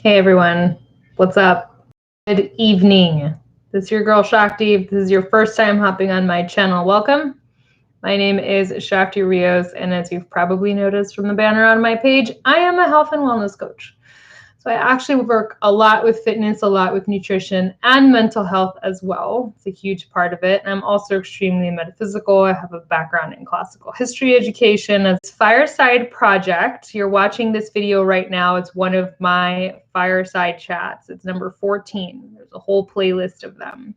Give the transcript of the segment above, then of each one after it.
Hey everyone, what's up? Good evening. This is your girl Shakti. If this is your first time hopping on my channel, welcome. My name is Shakti Rios, and as you've probably noticed from the banner on my page, I am a health and wellness coach. So I actually work a lot with fitness, a lot with nutrition, and mental health as well. It's a huge part of it. And I'm also extremely metaphysical. I have a background in classical history education. It's Fireside project. You're watching this video right now. It's one of my Fireside chats. It's number 14. There's a whole playlist of them.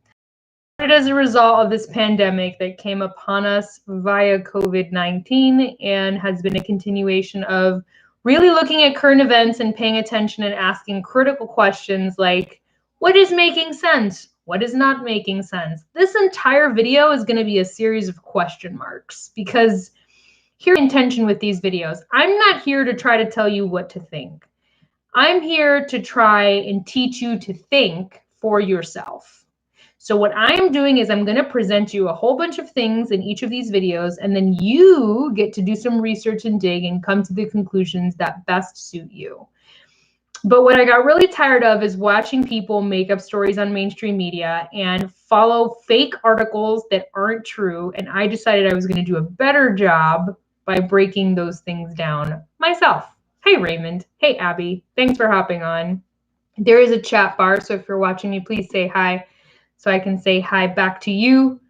As a result of this pandemic that came upon us via COVID-19 and has been a continuation of really looking at current events and paying attention and asking critical questions like, what is making sense? What is not making sense? This entire video is going to be a series of question marks because here's the intention with these videos. I'm not here to try to tell you what to think. I'm here to try and teach you to think for yourself. So what I'm doing is I'm going to present you a whole bunch of things in each of these videos, and then you get to do some research and dig and come to the conclusions that best suit you. But what I got really tired of is watching people make up stories on mainstream media and follow fake articles that aren't true. And I decided I was going to do a better job by breaking those things down myself. Hey, Raymond. Hey, Abby. Thanks for hopping on. There is a chat bar, so if you're watching me, please say hi so I can say hi back to you.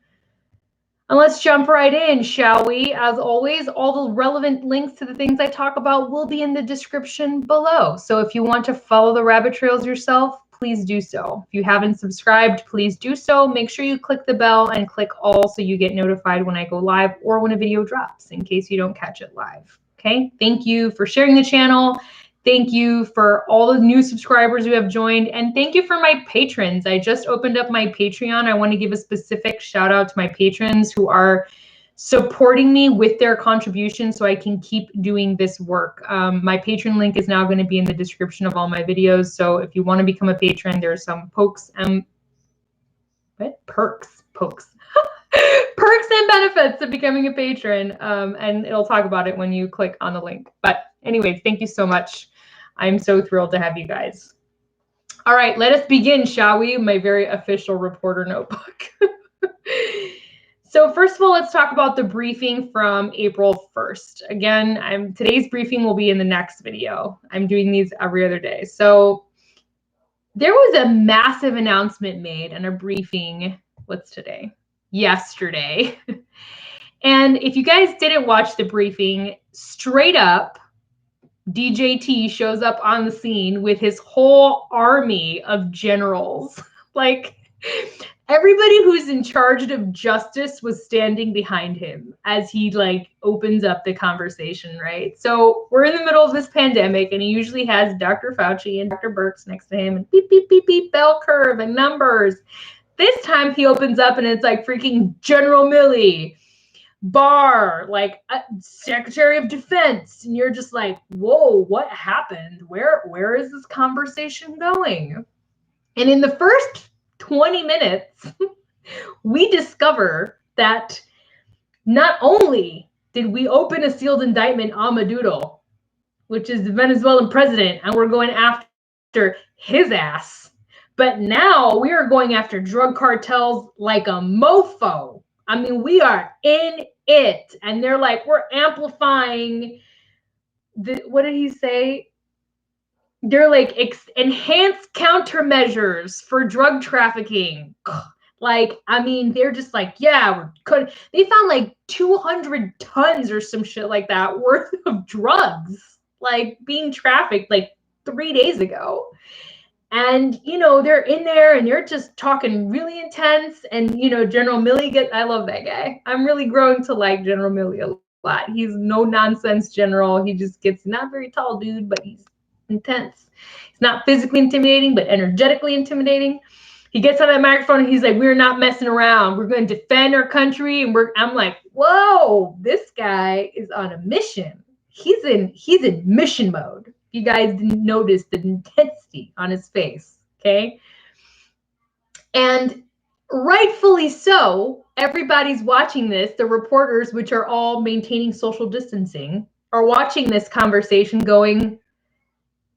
And let's jump right in, shall we? As always, all the relevant links to the things I talk about will be in the description below. So if you want to follow the rabbit trails yourself, please do so. If you haven't subscribed, please do so. Make sure you click the bell and click all so you get notified when I go live or when a video drops in case you don't catch it live. Okay, thank you for sharing the channel. Thank you for all the new subscribers who have joined. And thank you for my patrons. I just opened up my Patreon. I want to give a specific shout out to my patrons who are supporting me with their contributions so I can keep doing this work. My patron link is now going to be in the description of all my videos. So if you want to become a patron, there are some perks and benefits of becoming a patron. And it'll talk about it when you click on the link. But anyways, thank you so much. I'm so thrilled to have you guys. All right, let us begin, shall we? My very official reporter notebook. So first of all, let's talk about the briefing from April 1st. Again, today's briefing will be in the next video. I'm doing these every other day. So there was a massive announcement made and a briefing, what's today? Yesterday. And if you guys didn't watch the briefing, straight up, DJT shows up on the scene with his whole army of generals. Like, everybody who's in charge of justice was standing behind him as he opens up the conversation, right? So we're in the middle of this pandemic, and he usually has Dr. Fauci and Dr. Birx next to him, and beep, beep, beep, beep, bell curve and numbers. This time he opens up and it's like freaking General Milley, Barr, Secretary of Defense, and you're just like, whoa, what happened? Where is this conversation going? And in the first 20 minutes, we discover that not only did we open a sealed indictment on Maduro, which is the Venezuelan president, and we're going after his ass, but now we are going after drug cartels like a mofo. I mean, we are in it. And they're like, we're amplifying what did he say? They're like enhanced countermeasures for drug trafficking. They're just like, yeah, they found 200 tons or some shit like that worth of drugs, being trafficked 3 days ago. And, they're in there and they're just talking really intense. And, General Milley I love that guy. I'm really growing to like General Milley a lot. He's no nonsense general. He just gets not very tall dude, but he's intense. He's not physically intimidating, but energetically intimidating. He gets on that microphone and he's like, we're not messing around. We're going to defend our country. And I'm like, whoa, this guy is on a mission. He's in mission mode. You guys didn't notice the intensity on his face, okay? And rightfully so, everybody's watching this. The reporters, which are all maintaining social distancing, are watching this conversation going,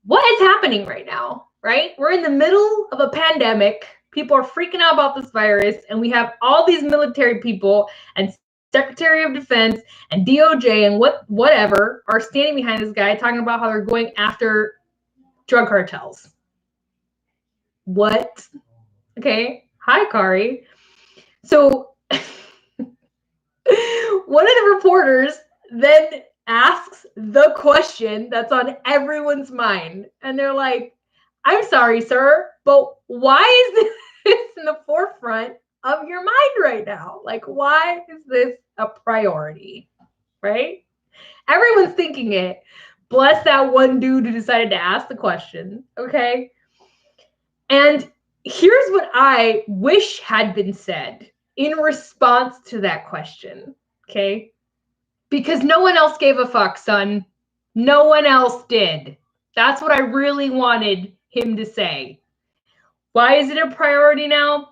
what is happening right now? right? We're in the middle of a pandemic. People are freaking out about this virus, and we have all these military people and Secretary of Defense and DOJ and whatever are standing behind this guy talking about how they're going after drug cartels. What? Okay. Hi, Kari. So one of the reporters then asks the question that's on everyone's mind. And they're like, I'm sorry, sir, but why is this in the forefront of your mind right now? Like, why is this a priority? Right? Everyone's thinking it. Bless that one dude who decided to ask the question. Okay. And here's what I wish had been said in response to that question. Okay. Because no one else gave a fuck, son. No one else did. That's what I really wanted him to say. Why is it a priority now?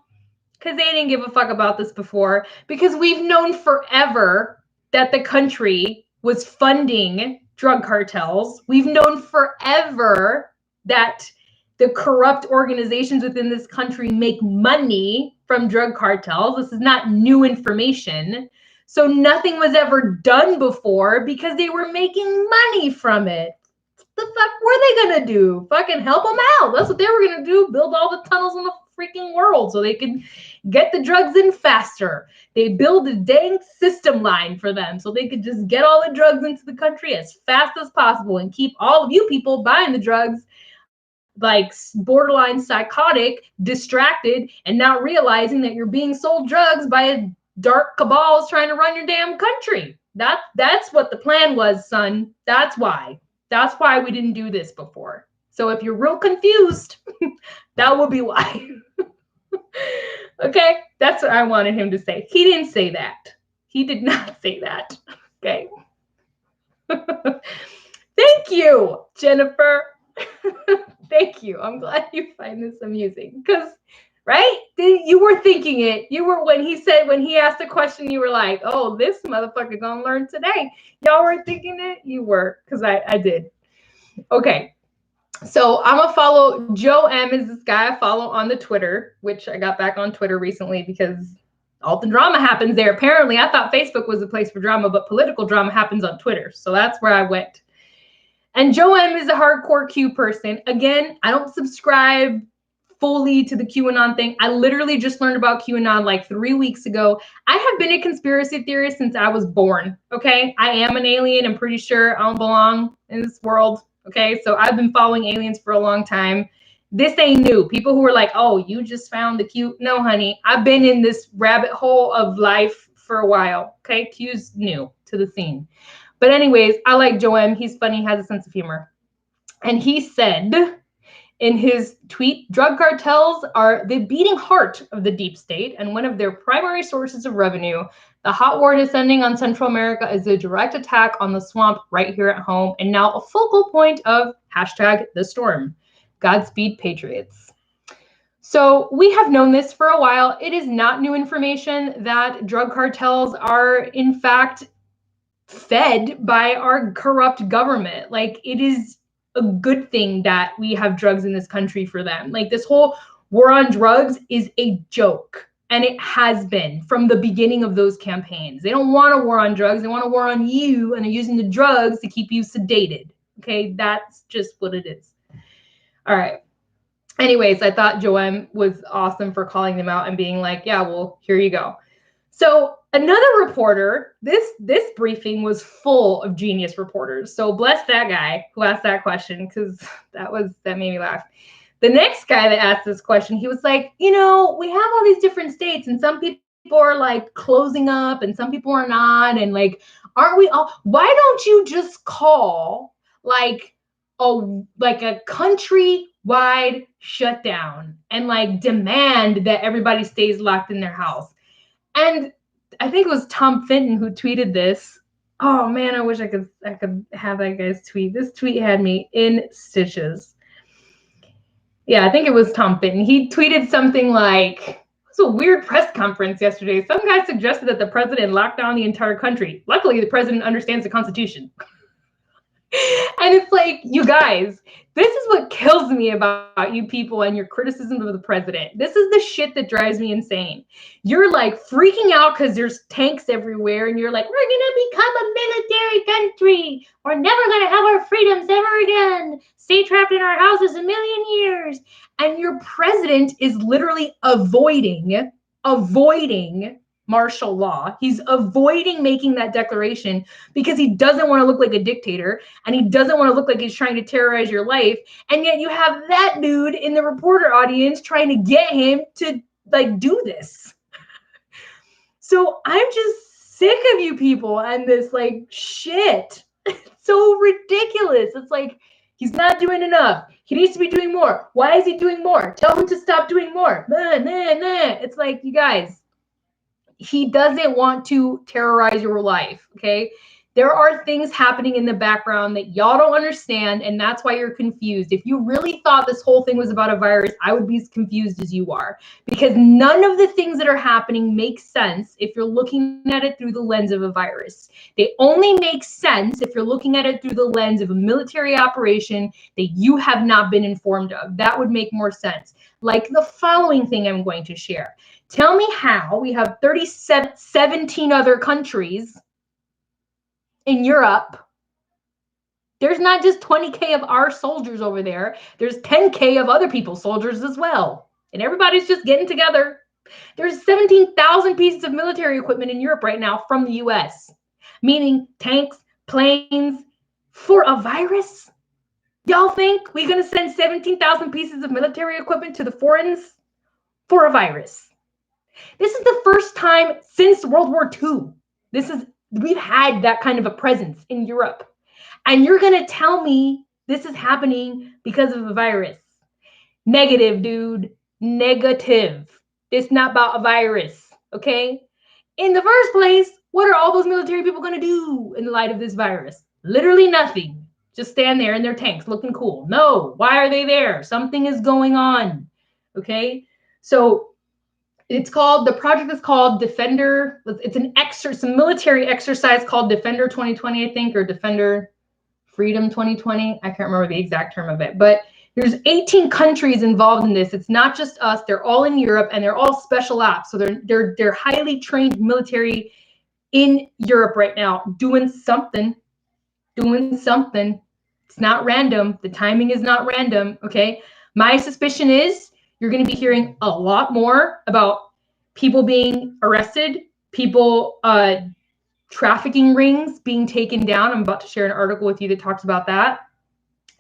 Because they didn't give a fuck about this before. Because we've known forever that the country was funding drug cartels. We've known forever that the corrupt organizations within this country make money from drug cartels. This is not new information. So nothing was ever done before because they were making money from it. The fuck were they gonna do? Fucking help them out. That's what they were gonna do. Build all the tunnels in the freaking world so they could get the drugs in faster. They build a dang system line for them so they could just get all the drugs into the country as fast as possible and keep all of you people buying the drugs like borderline psychotic, distracted, and not realizing that you're being sold drugs by a dark cabals trying to run your damn country. That's what the plan was, son. That's why. That's why we didn't do this before. So if you're real confused, that will be why. Okay, that's what I wanted him to say. He didn't say that. He did not say that. Okay. Thank you, Jennifer. Thank you. I'm glad you find this amusing because, right? You were thinking it. You were, when he asked the question, you were like, oh, this motherfucker gonna learn today. Y'all were thinking it? You were, because I did. Okay. So I'm gonna follow Joe M is this guy I follow on the Twitter, which I got back on Twitter recently because all the drama happens there. Apparently, I thought Facebook was a place for drama, but political drama happens on Twitter. So that's where I went. And Joe M is a hardcore Q person. Again, I don't subscribe fully to the QAnon thing. I literally just learned about QAnon like 3 weeks ago. I have been a conspiracy theorist since I was born, okay? I am an alien. I'm pretty sure I don't belong in this world, okay? So I've been following aliens for a long time. This ain't new. People who are like, oh, you just found the Q. No, honey. I've been in this rabbit hole of life for a while, okay? Q's new to the scene. But anyways, I like Joe M. He's funny, has a sense of humor. And he said in his tweet, drug cartels are the beating heart of the deep state and one of their primary sources of revenue. The hot war descending on Central America is a direct attack on the swamp right here at home and now a focal point of #TheStorm. Godspeed, Patriots. So we have known this for a while. It is not new information that drug cartels are, in fact, fed by our corrupt government. Like, it is a good thing that we have drugs in this country for them. Like, this whole war on drugs is a joke, and it has been from the beginning of those campaigns. They don't want a war on drugs. They want a war on you, and they're using the drugs to keep you sedated. Okay, that's just what it is. All right. Anyways, I thought Joe M was awesome for calling them out and being like, yeah, well, here you go. So another reporter, this briefing was full of genius reporters. So bless that guy who asked that question, because that made me laugh. The next guy that asked this question, he was like, you know, we have all these different states and some people are like closing up and some people are not. And like, aren't we all, why don't you just call like a country-wide shutdown and like demand that everybody stays locked in their house? And I think it was Tom Fenton who tweeted this. Oh man, I wish I could have that guy's tweet. This tweet had me in stitches. Yeah, I think it was Tom Fenton. He tweeted something like, it was a weird press conference yesterday. Some guy suggested that the president lock down the entire country. Luckily, the president understands the Constitution. And it's like, you guys, this is what kills me about you people and your criticism of the president. This is the shit that drives me insane. You're like freaking out because there's tanks everywhere, and you're like, we're gonna become a military country. We're never gonna have our freedoms ever again. Stay trapped in our houses a million years. And your president is literally avoiding martial law. He's avoiding making that declaration because he doesn't want to look like a dictator, and he doesn't want to look like he's trying to terrorize your life. And yet you have that dude in the reporter audience trying to get him to like do this. So I'm just sick of you people and this like shit. It's so ridiculous. It's like, he's not doing enough. He needs to be doing more. Why is he doing more? Tell him to stop doing more. Nah, nah, nah. It's like, you guys, he doesn't want to terrorize your life, okay? There are things happening in the background that y'all don't understand, and that's why you're confused. If you really thought this whole thing was about a virus, I would be as confused as you are, because none of the things that are happening make sense if you're looking at it through the lens of a virus. They only make sense if you're looking at it through the lens of a military operation that you have not been informed of. That would make more sense. Like the following thing I'm going to share. Tell me how we have 17 other countries in Europe. There's not just 20K of our soldiers over there. There's 10K of other people's soldiers as well. And everybody's just getting together. There's 17,000 pieces of military equipment in Europe right now from the US, meaning tanks, planes, for a virus. Y'all think we're going to send 17,000 pieces of military equipment to the foreigners for a virus? This is the first time since World War II. We've had that kind of a presence in Europe. And you're going to tell me this is happening because of a virus. Negative, dude. Negative. It's not about a virus, okay? In the first place, what are all those military people going to do in light of this virus? Literally nothing. Just stand there in their tanks looking cool. No. Why are they there? Something is going on, okay? So the project is called Defender. It's a military exercise called Defender 2020, I think, or Defender Freedom 2020. I can't remember the exact term of it, but there's 18 countries involved in this. It's not just us. They're all in Europe, and they're all special ops. So they're highly trained military in Europe right now, doing something. It's not random. The timing is not random, okay? My suspicion is you're going to be hearing a lot more about people being arrested, people trafficking rings being taken down. I'm about to share an article with you that talks about that.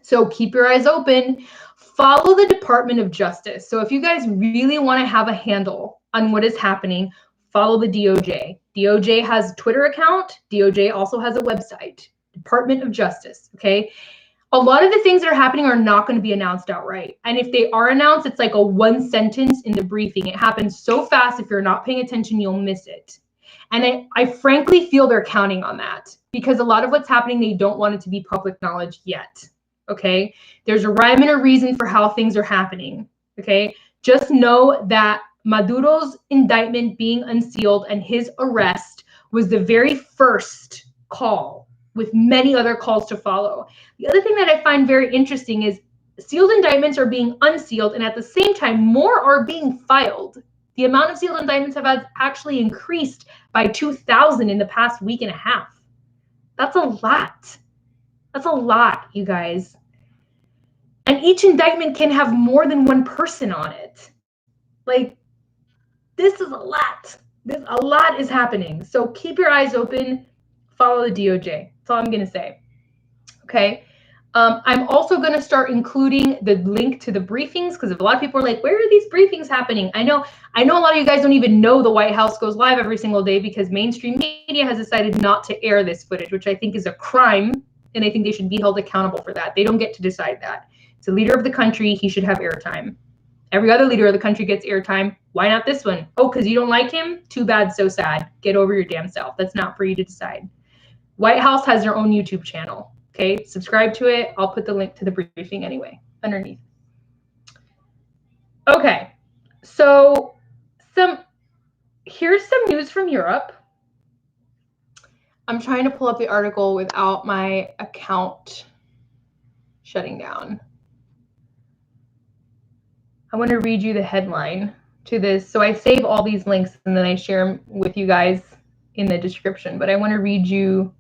So keep your eyes open. Follow the Department of Justice. So if you guys really want to have a handle on what is happening, follow the DOJ. DOJ has a Twitter account. DOJ also has a website, Department of Justice, okay? A lot of the things that are happening are not going to be announced outright. And if they are announced, it's like a one sentence in the briefing. It happens so fast. If you're not paying attention, you'll miss it. And I frankly feel they're counting on that, because a lot of what's happening, they don't want it to be public knowledge yet. Okay. There's a rhyme and a reason for how things are happening. Okay. Just know that Maduro's indictment being unsealed and his arrest was the very first call, with many other calls to follow. The other thing that I find very interesting is sealed indictments are being unsealed, and at the same time, more are being filed. The amount of sealed indictments have actually increased by 2,000 in the past week and a half. That's a lot. That's a lot, you guys. And each indictment can have more than one person on it. Like, this is a lot. A lot is happening. So keep your eyes open. Follow the DOJ. That's all I'm going to say. Okay. I'm also going to start including the link to the briefings, because a lot of people are like, where are these briefings happening? I know a lot of you guys don't even know the White House goes live every single day, because mainstream media has decided not to air this footage, which I think is a crime. And I think they should be held accountable for that. They don't get to decide that. It's the leader of the country. He should have airtime. Every other leader of the country gets airtime. Why not this one? Oh, because you don't like him? Too bad, so sad. Get over your damn self. That's not for you to decide. White House has their own YouTube channel. Okay, subscribe to it. I'll put the link to the briefing anyway underneath. Okay, so here's some news from Europe. I'm trying to pull up the article without my account shutting down. I want to read you the headline to this. So I save all these links and then I share them with you guys in the description, but I want to read you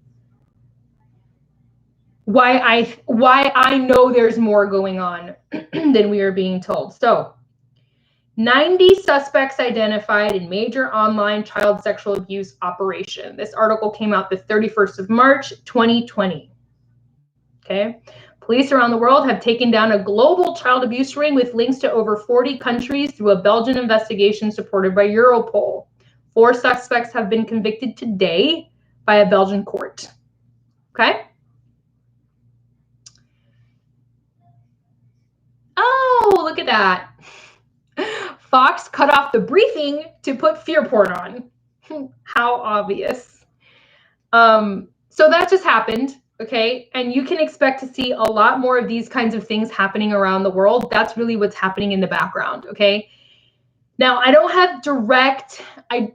why I know there's more going on than we are being told. So 90 suspects identified in major online child sexual abuse operation. This article came out the 31st of March, 2020. Okay. Police around the world have taken down a global child abuse ring with links to over 40 countries through a Belgian investigation supported by Europol. 4 suspects have been convicted today by a Belgian court. Okay. Oh, look at that. Fox cut off the briefing to put fear porn on. How obvious. So that just happened. Okay. And you can expect to see a lot more of these kinds of things happening around the world. That's really what's happening in the background. Okay. Now, I don't have direct, I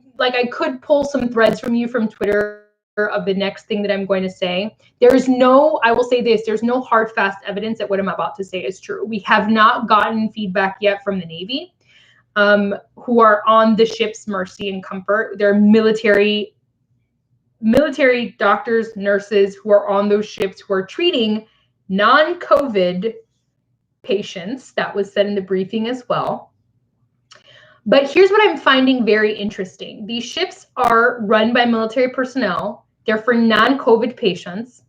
could pull some threads from you from Twitter of the next thing that I'm going to say. There's no, I will say this, there's no hard, fast evidence that what I'm about to say is true. We have not gotten feedback yet from the Navy, who are on the ships Mercy and Comfort. They're military doctors, nurses who are on those ships who are treating non-COVID patients. That was said in the briefing as well. But here's what I'm finding very interesting. These ships are run by military personnel. They're for non-COVID patients.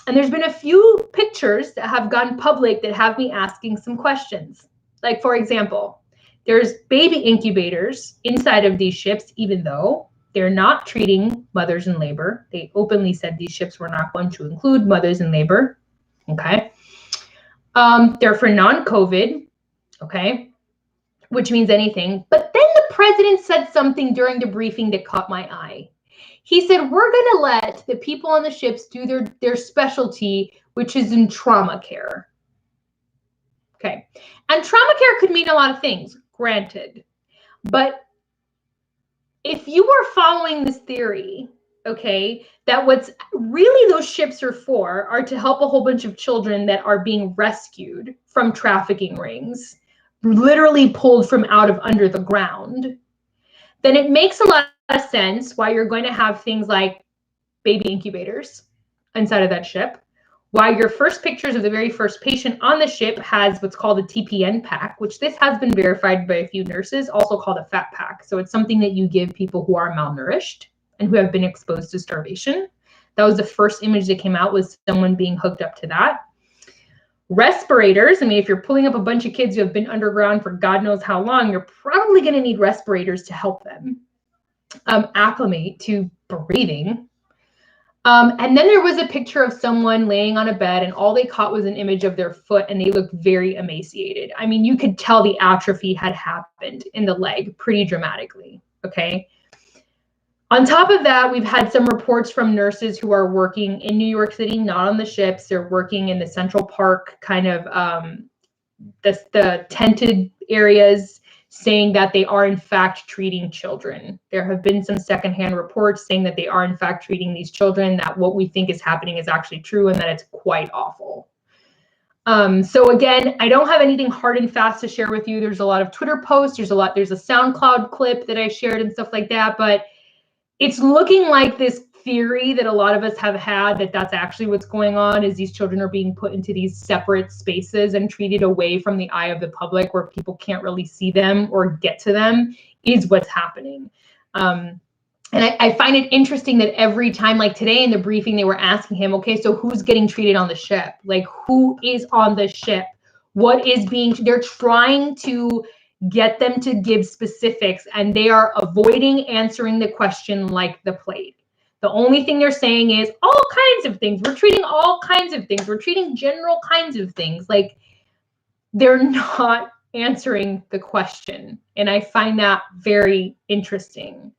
And there's been a few pictures that have gone public that have me asking some questions. Like, for example, there's baby incubators inside of these ships, even though they're not treating mothers in labor. They openly said these ships were not going to include mothers in labor. Okay. They're for non-COVID. Okay. Which means anything. But then the president said something during the briefing that caught my eye. He said, we're going to let the people on the ships do their specialty, which is in trauma care. Okay. And trauma care could mean a lot of things, granted. But if you are following this theory, okay, that what's really those ships are for are to help a whole bunch of children that are being rescued from trafficking rings, literally pulled from out of under the ground, then it makes a lot of sense why you're going to have things like baby incubators inside of that ship, why your first pictures of the very first patient on the ship has what's called a TPN pack, which this has been verified by a few nurses, also called a fat pack. So it's something that you give people who are malnourished and who have been exposed to starvation. That was the first image that came out, was someone being hooked up to that. Respirators. I mean, if you're pulling up a bunch of kids who have been underground for God knows how long, you're probably going to need respirators to help them acclimate to breathing. And then there was a picture of someone laying on a bed and all they caught was an image of their foot and they looked very emaciated. I mean, you could tell the atrophy had happened in the leg pretty dramatically. Okay. On top of that, we've had some reports from nurses who are working in New York City, not on the ships. They're working in the Central Park kind of the tented areas, saying that they are in fact treating children. There have been some secondhand reports saying that they are in fact treating these children, that what we think is happening is actually true and that it's quite awful. So again, I don't have anything hard and fast to share with you. There's a lot of Twitter posts. There's a SoundCloud clip that I shared and stuff like that, but it's looking like this theory that a lot of us have had, that that's actually what's going on, is these children are being put into these separate spaces and treated away from the eye of the public where people can't really see them or get to them, is what's happening. And I find it interesting that every time, like today in the briefing, they were asking him, okay, so who's getting treated on the ship? Like, who is on the ship? What is being, they're trying to get them to give specifics and they are avoiding answering the question like the plague. The only thing they're saying is all kinds of things. We're treating all kinds of things. We're treating general kinds of things. Like, they're not answering the question. And I find that very interesting.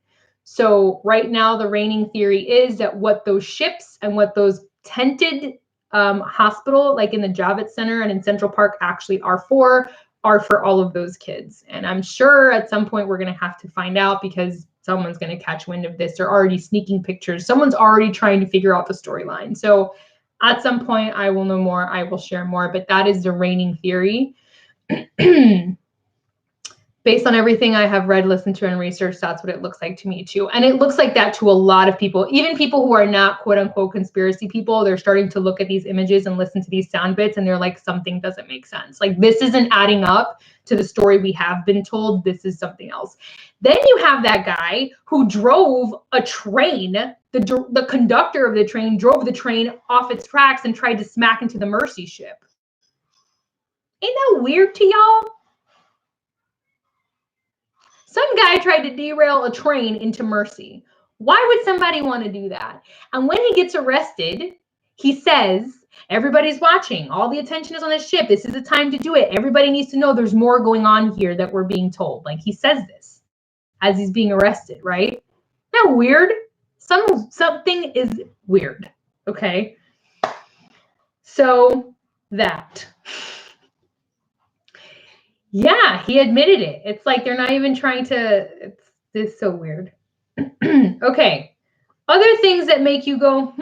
So right now, the reigning theory is that what those ships and what those tented hospital, like in the Javits Center and in Central Park, actually are for all of those kids. And I'm sure at some point we're going to have to find out, because someone's going to catch wind of this. They're already sneaking pictures. Someone's already trying to figure out the storyline. So At some point, I will know more. I will share more, but that is the reigning theory. Based on everything I have read, listened to, and researched, that's what it looks like to me too. And it looks like that to a lot of people, even people who are not quote unquote conspiracy people. They're starting to look at these images and listen to these sound bits, and they're like, something doesn't make sense. Like, this isn't adding up to the story we have been told. This is something else. Then you have that guy who drove a train. The conductor of the train drove the train off its tracks and tried to smack into the Mercy ship. Ain't that weird to y'all? Some guy tried to derail a train into Mercy. Why would somebody want to do that? And when he gets arrested, he says, everybody's watching. All the attention is on the ship. This is the time to do it. Everybody needs to know there's more going on here that we're being told. Like, he says this as he's being arrested, right? Isn't that weird? Something is weird, okay? So that. Yeah, he admitted it. It's like they're not even trying to, it's so weird. Okay. Other things that make you go,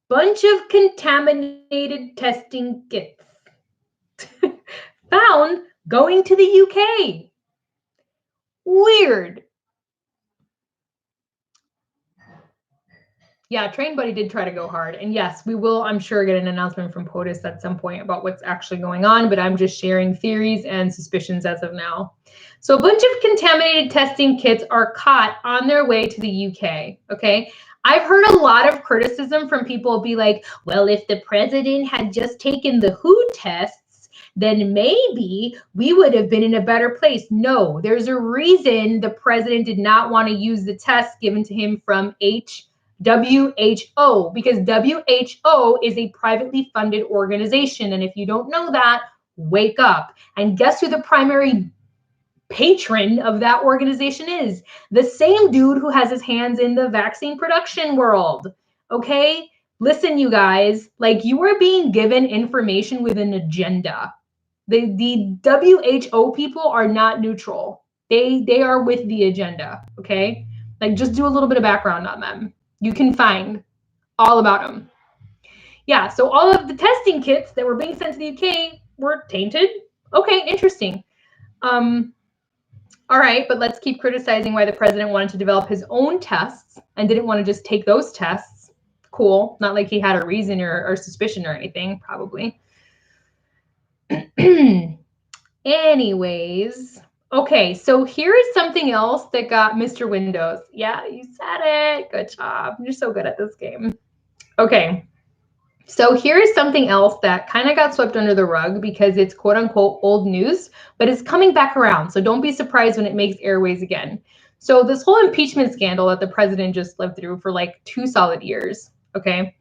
bunch of contaminated testing kits found going to the UK. Weird. Yeah, Train Buddy did try to go hard. And yes, we will, I'm sure, get an announcement from POTUS at some point about what's actually going on, but I'm just sharing theories and suspicions as of now. So a bunch of contaminated testing kits are caught on their way to the UK, okay? I've heard a lot of criticism from people be like, well, if the president had just taken the WHO tests, then maybe we would have been in a better place. No, there's a reason the president did not want to use the tests given to him from WHO, because WHO is a privately funded organization. And if you don't know that, wake up. And guess who the primary patron of that organization is? The same dude who has his hands in the vaccine production world. Okay? Listen, you guys, like, you are being given information with an agenda. The WHO people are not neutral. They are with the agenda. Okay? Like, just do a little bit of background on them. You can find all about them. Yeah, so all of the testing kits that were being sent to the UK were tainted. Okay, interesting. All right, but let's keep criticizing why the president wanted to develop his own tests and didn't want to just take those tests. Cool. Not like he had a reason or suspicion or anything, probably. Anyways. Okay, so here is something else that got Mr. Windows. Yeah, you said it. Good job. You're so good at this game. Okay, so here is something else that kind of got swept under the rug because it's quote unquote old news, but it's coming back around. So don't be surprised when it makes airways again. So this whole impeachment scandal that the president just lived through for like 2 solid years, okay?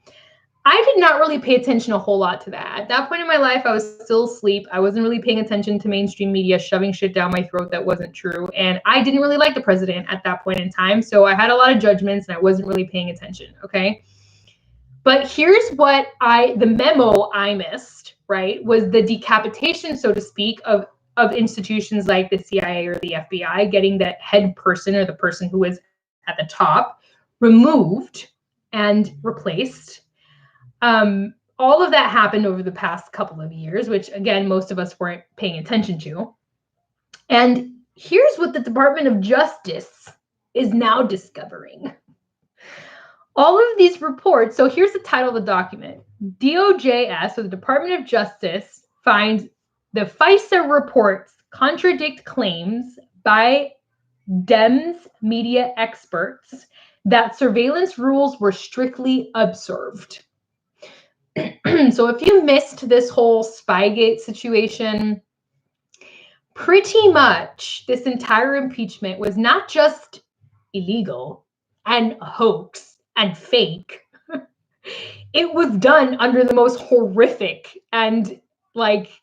I did not really pay attention a whole lot to that. At that point in my life, I was still asleep. I wasn't really paying attention to mainstream media shoving shit down my throat that wasn't true. And I didn't really like the president at that point in time. So I had a lot of judgments and I wasn't really paying attention, okay? But here's what the memo I missed, right, was the decapitation, so to speak, of institutions like the CIA or the FBI, getting the head person or the person who was at the top removed and replaced. All of that happened over the past couple of years, which again, most of us weren't paying attention to. And here's what the Department of Justice is now discovering. All of these reports, so here's the title of the document. DOJS, so the Department of Justice, finds the FISA reports contradict claims by Dems media experts that surveillance rules were strictly observed. So if you missed this whole Spygate situation, pretty much this entire impeachment was not just illegal and a hoax and fake. It was done under the most horrific and like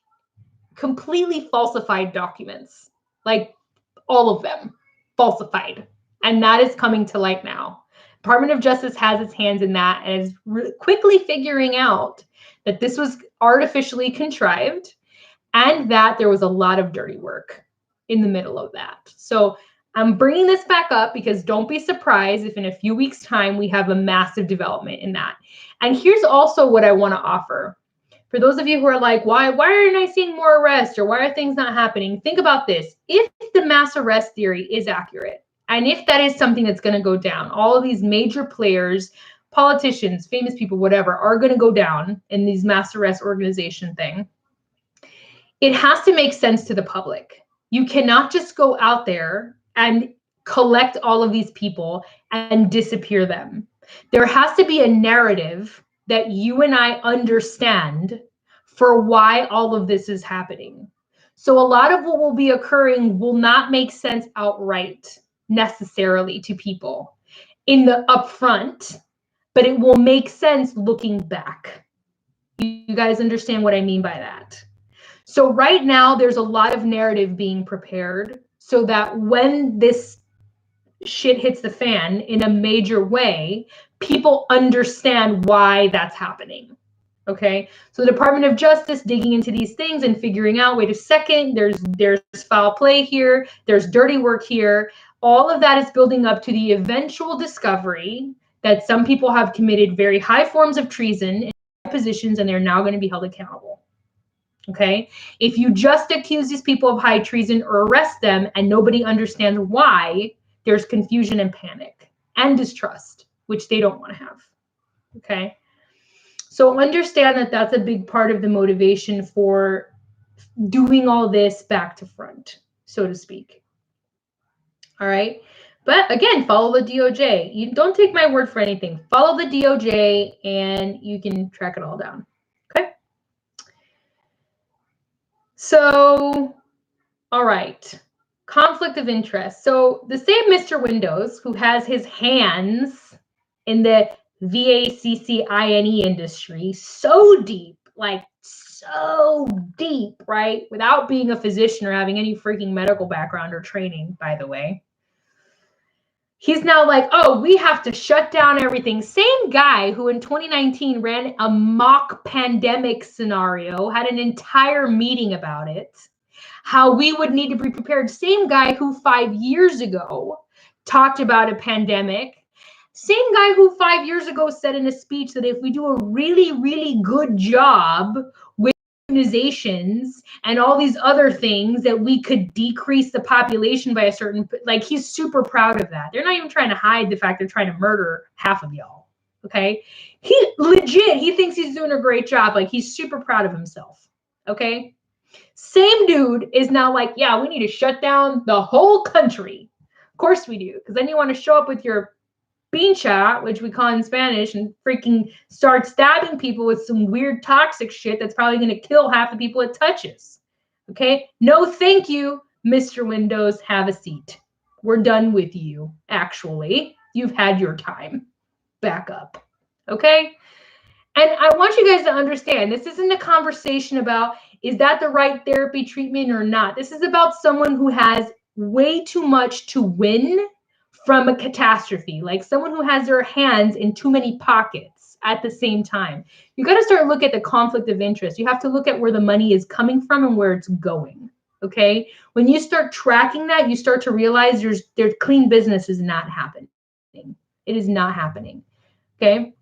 completely falsified documents, like all of them falsified. And that is coming to light now. Department of Justice has its hands in that and is quickly figuring out that this was artificially contrived and that there was a lot of dirty work in the middle of that. So I'm bringing this back up because don't be surprised if in a few weeks' time we have a massive development in that. And here's also what I want to offer. For those of you who are like, why aren't I seeing more arrests, or why are things not happening? Think about this. If the mass arrest theory is accurate, and if that is something that's going to go down, all of these major players, politicians, famous people, whatever, are going to go down in these mass arrest organization thing, it has to make sense to the public. You cannot just go out there and collect all of these people and disappear them. There has to be a narrative that you and I understand for why all of this is happening. So a lot of what will be occurring will not make sense outright necessarily to people in the upfront, but it will make sense looking back. You guys understand what I mean by that? So right now, there's a lot of narrative being prepared so that when this shit hits the fan in a major way, people understand why that's happening. Okay, so the Department of Justice digging into these things and figuring out, wait a second, there's foul play here, there's dirty work here. All of that is building up to the eventual discovery that some people have committed very high forms of treason in positions, and they're now going to be held accountable. Okay, if you just accuse these people of high treason or arrest them and nobody understands why, there's confusion and panic and distrust, which they don't want to have. Okay, so understand that that's a big part of the motivation for doing all this back to front, so to speak. All right, but again, follow the DOJ. You don't take my word for anything. Follow the DOJ and you can track it all down. Okay. So, all right, conflict of interest. So the same Mr. Windows who has his hands in the VACCINE industry so deep, like so deep, right? Without being a physician or having any freaking medical background or training, by the way. He's now like, oh, we have to shut down everything. Same guy who in 2019 ran a mock pandemic scenario, had an entire meeting about it, how we would need to be prepared. Same guy who 5 years ago talked about a pandemic. Same guy who 5 years ago said in a speech that if we do a really, really good job with organizations and all these other things, that we could decrease the population by a certain, like, he's super proud of that. They're not even trying to hide the fact they're trying to murder half of y'all. Okay, he legit, he thinks he's doing a great job. Like, he's super proud of himself. Okay, same dude is now like, yeah, we need to shut down the whole country. Of course we do, because then you want to show up with your pincha, which we call in Spanish, and freaking start stabbing people with some weird toxic shit that's probably going to kill half the people it touches. Okay? No, thank you, Mr. Windows. Have a seat. We're done with you, actually. You've had your time. Back up. Okay? And I want you guys to understand, this isn't a conversation about, is that the right therapy treatment or not? This is about someone who has way too much to win from a catastrophe, like someone who has their hands in too many pockets at the same time. You got to start looking at the conflict of interest. You have to look at where the money is coming from and where it's going. Okay, when you start tracking that, you start to realize there's clean business is not happening. It is not happening. Okay,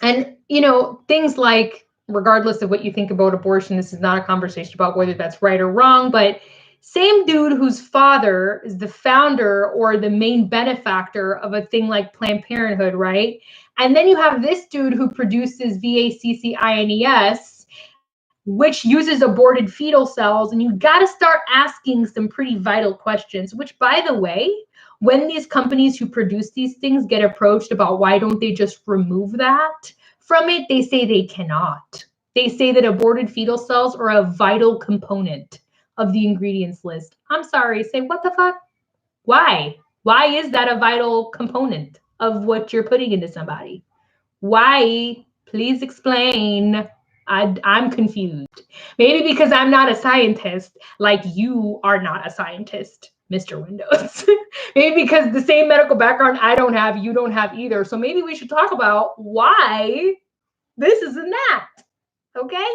and you know, things like, regardless of what you think about abortion, this is not a conversation about whether that's right or wrong, but same dude whose father is the founder or the main benefactor of a thing like Planned Parenthood, right? And then you have this dude who produces VACCINES, which uses aborted fetal cells. And you got to start asking some pretty vital questions, which, by the way, when these companies who produce these things get approached about why don't they just remove that from it, they say they cannot. They say that aborted fetal cells are a vital component of the ingredients list. I'm sorry, say what the fuck? Why? Why is that a vital component of what you're putting into somebody? Why? Please explain. I'm confused. Maybe because I'm not a scientist, like you are not a scientist, Mr. Windows. Maybe because the same medical background I don't have, you don't have either. So maybe we should talk about why this is and that. Okay?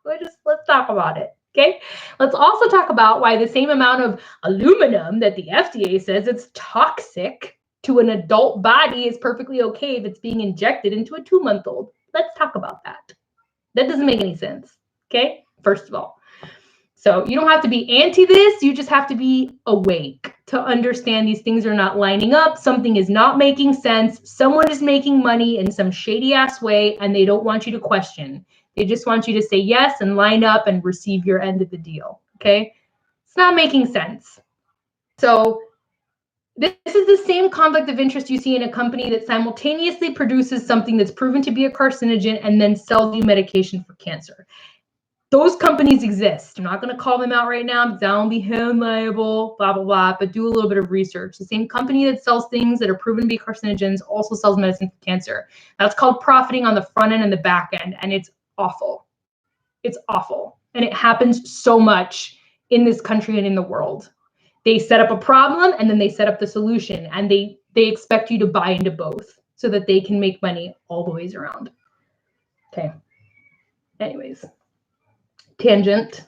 Let's talk about it. Okay, let's also talk about why the same amount of aluminum that the FDA says it's toxic to an adult body is perfectly okay if it's being injected into a 2-month-old. Let's talk about that. That doesn't make any sense, okay? First of all. So you don't have to be anti this, you just have to be awake to understand these things are not lining up, something is not making sense, someone is making money in some shady ass way, and they don't want you to question. They just want you to say yes and line up and receive your end of the deal, okay? It's not making sense. So this is the same conflict of interest you see in a company that simultaneously produces something that's proven to be a carcinogen and then sells you medication for cancer. Those companies exist. I'm not going to call them out right now because I don't be held liable, blah, blah, blah, but do a little bit of research. The same company that sells things that are proven to be carcinogens also sells medicine for cancer. That's called profiting on the front end and the back end, and it's awful. It's awful. And it happens so much in this country and in the world. They set up a problem and then they set up the solution, and they expect you to buy into both so that they can make money all the ways around. Okay. Anyways. Tangent.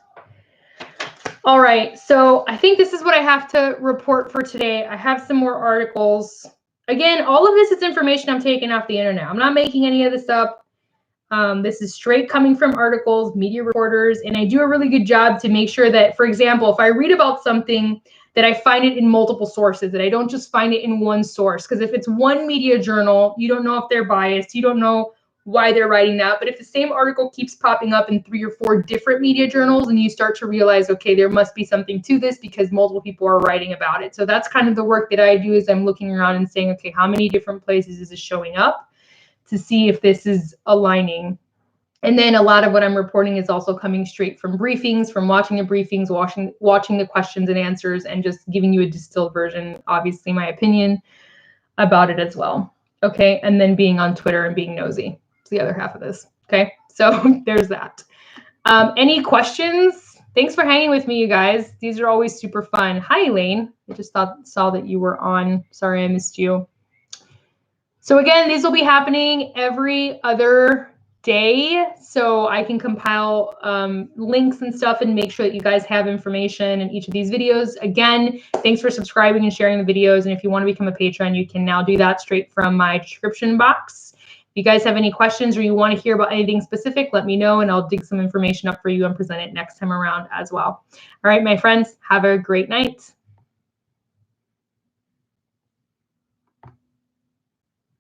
All right, so I think this is what I have to report for today. I have some more articles. Again, all of this is information I'm taking off the internet. I'm not making any of this up. This is straight coming from articles, media reporters, and I do a really good job to make sure that, for example, if I read about something, that I find it in multiple sources, that I don't just find it in one source. Because if it's one media journal, you don't know if they're biased, you don't know why they're writing that. But if the same article keeps popping up in 3 or 4 different media journals, and you start to realize, okay, there must be something to this because multiple people are writing about it. So that's kind of the work that I do, is I'm looking around and saying, okay, how many different places is this showing up to see if this is aligning. And then a lot of what I'm reporting is also coming straight from briefings, from watching the briefings, watching the questions and answers, and just giving you a distilled version, obviously my opinion about it as well. Okay, and then being on Twitter and being nosy. It's the other half of this. Okay, so there's that. Any questions? Thanks for hanging with me, you guys. These are always super fun. Hi, Elaine. I just saw that you were on. Sorry, I missed you. So again, these will be happening every other day, so I can compile links and stuff and make sure that you guys have information in each of these videos. Again, thanks for subscribing and sharing the videos. And if you want to become a patron, you can now do that straight from my description box. If you guys have any questions or you want to hear about anything specific, let me know and I'll dig some information up for you and present it next time around as well. All right, my friends, have a great night.